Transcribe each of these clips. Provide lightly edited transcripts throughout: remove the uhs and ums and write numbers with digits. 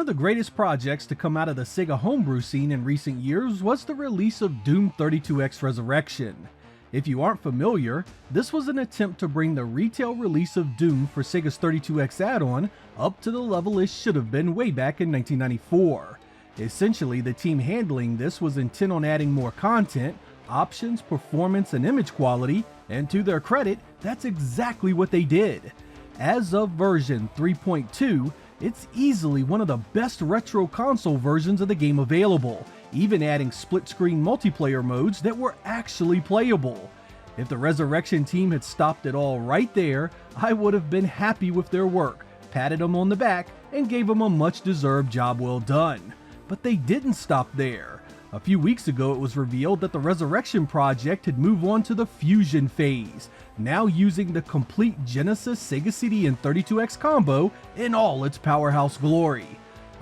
of the greatest projects to come out of the Sega homebrew scene in recent years was the release of Doom 32X Resurrection. If you aren't familiar, this was an attempt to bring the retail release of Doom for Sega's 32X add-on up to the level it should have been way back in 1994. Essentially, the team handling this was intent on adding more content, options, performance, and image quality, and to their credit, that's exactly what they did. As of version 3.2, it's easily one of the best retro console versions of the game available, even adding split-screen multiplayer modes that were actually playable. If the Resurrection team had stopped it all right there, I would have been happy with their work, patted them on the back, and gave them a much-deserved job well done. But they didn't stop there. A few weeks ago it was revealed that the Resurrection project had moved on to the Fusion phase, now using the complete Genesis, Sega CD, and 32X combo in all its powerhouse glory.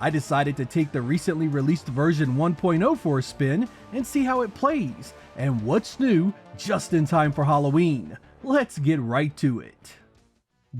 I decided to take the recently released version 1.0 for a spin and see how it plays, and what's new just in time for Halloween. Let's get right to it.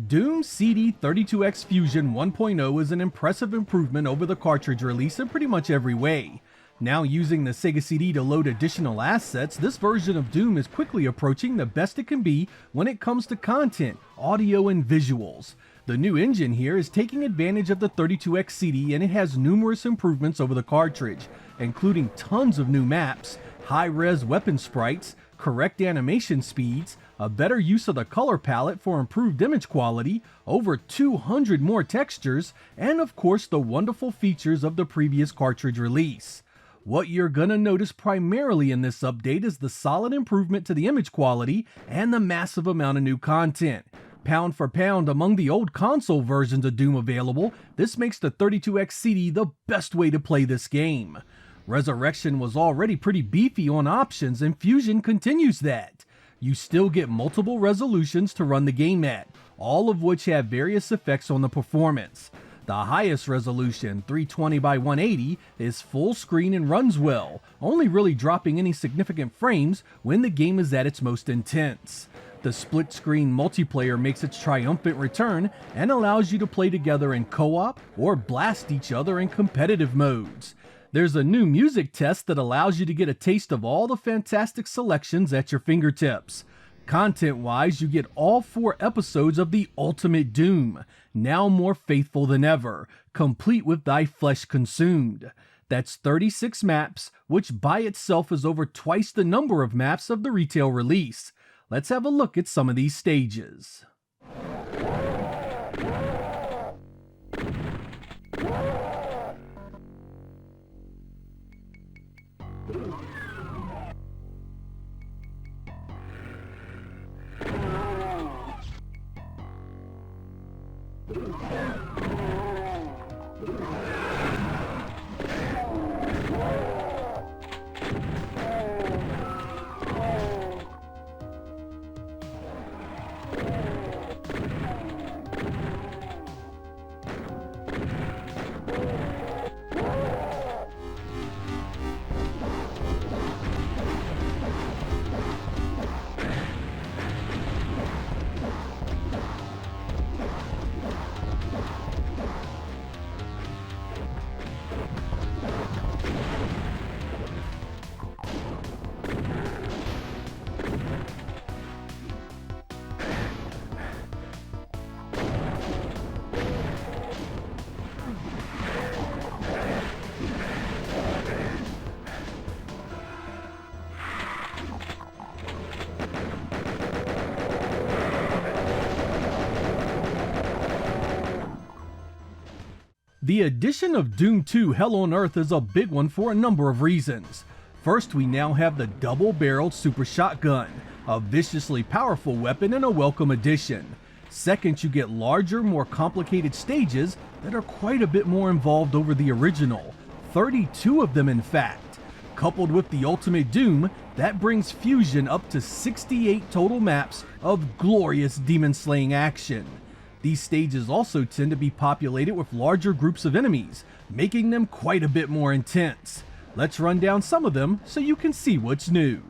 Doom CD32X Fusion 1.0 is an impressive improvement over the cartridge release in pretty much every way. Now using the Sega CD to load additional assets, this version of Doom is quickly approaching the best it can be when it comes to content, audio, and visuals. The new engine here is taking advantage of the 32X CD, and it has numerous improvements over the cartridge, including tons of new maps, high-res weapon sprites, correct animation speeds, a better use of the color palette for improved image quality, over 200 more textures, and of course the wonderful features of the previous cartridge release. What you're gonna notice primarily in this update is the solid improvement to the image quality and the massive amount of new content. Pound for pound among the old console versions of Doom available, this makes the 32X CD the best way to play this game. Resurrection was already pretty beefy on options, and Fusion continues that. You still get multiple resolutions to run the game at, all of which have various effects on the performance. The highest resolution, 320 by 180, is full screen and runs well, only really dropping any significant frames when the game is at its most intense. The split-screen multiplayer makes its triumphant return and allows you to play together in co-op or blast each other in competitive modes. There's a new music test that allows you to get a taste of all the fantastic selections at your fingertips. Content-wise, you get all 4 episodes of the Ultimate Doom, now more faithful than ever, complete with Thy Flesh Consumed. That's 36 maps, which by itself is over twice the number of maps of the retail release. Let's have a look at some of these stages. The addition of Doom 2 Hell on Earth is a big one for a number of reasons. First, we now have the double-barreled super shotgun, a viciously powerful weapon and a welcome addition. Second, you get larger, more complicated stages that are quite a bit more involved over the original, 32 of them in fact. Coupled with the Ultimate Doom, that brings Fusion up to 68 total maps of glorious demon-slaying action. These stages also tend to be populated with larger groups of enemies, making them quite a bit more intense. Let's run down some of them so you can see what's new.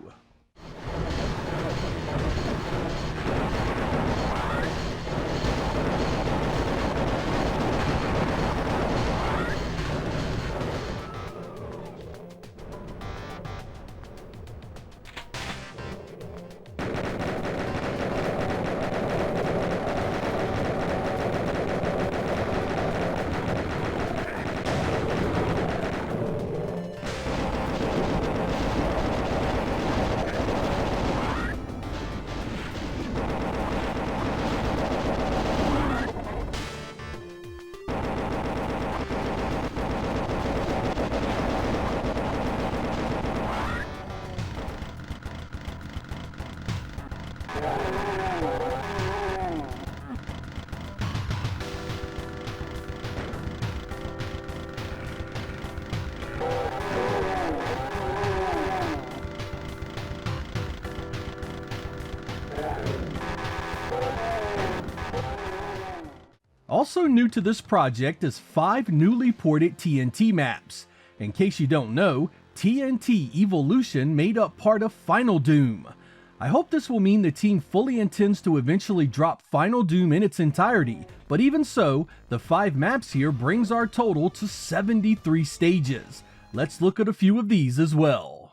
Also new to this project is 5 newly ported TNT maps. In case you don't know, TNT Evolution made up part of Final Doom. I hope this will mean the team fully intends to eventually drop Final Doom in its entirety, but even so, the 5 maps here brings our total to 73 stages. Let's look at a few of these as well.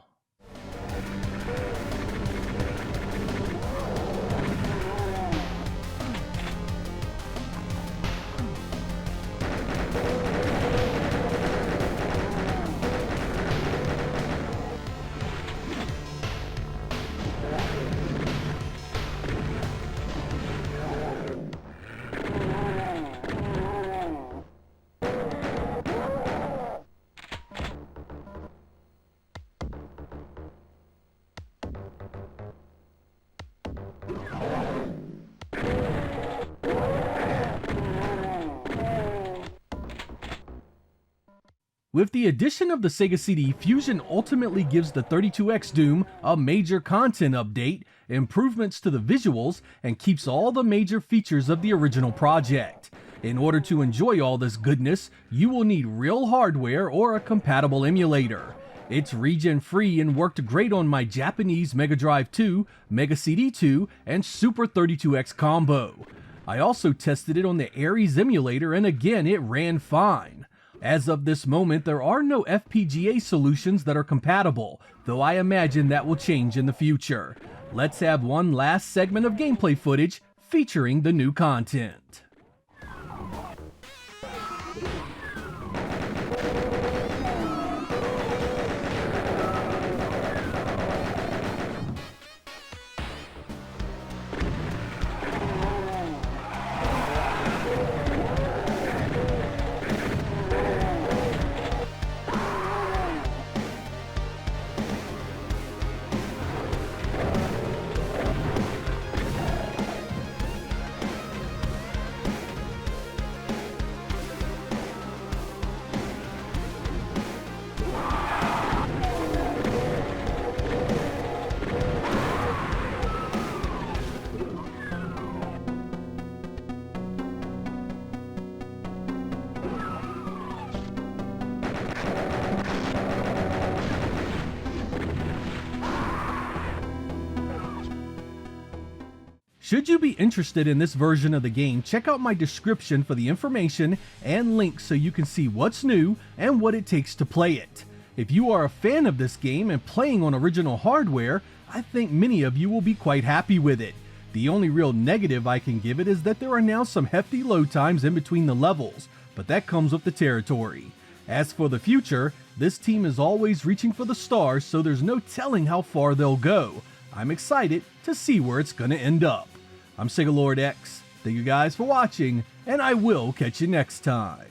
With the addition of the Sega CD, Fusion ultimately gives the 32X Doom a major content update, improvements to the visuals, and keeps all the major features of the original project. In order to enjoy all this goodness, you will need real hardware or a compatible emulator. It's region-free and worked great on my Japanese Mega Drive 2, Mega CD 2, and Super 32X combo. I also tested it on the Ares emulator, and again it ran fine. As of this moment, there are no FPGA solutions that are compatible, though I imagine that will change in the future. Let's have one last segment of gameplay footage featuring the new content. Should you be interested in this version of the game, check out my description for the information and links so you can see what's new and what it takes to play it. If you are a fan of this game and playing on original hardware, I think many of you will be quite happy with it. The only real negative I can give it is that there are now some hefty load times in between the levels, but that comes with the territory. As for the future, this team is always reaching for the stars, so there's no telling how far they'll go. I'm excited to see where it's gonna end up. I'm Sega Lord X. Thank you guys for watching, and I will catch you next time.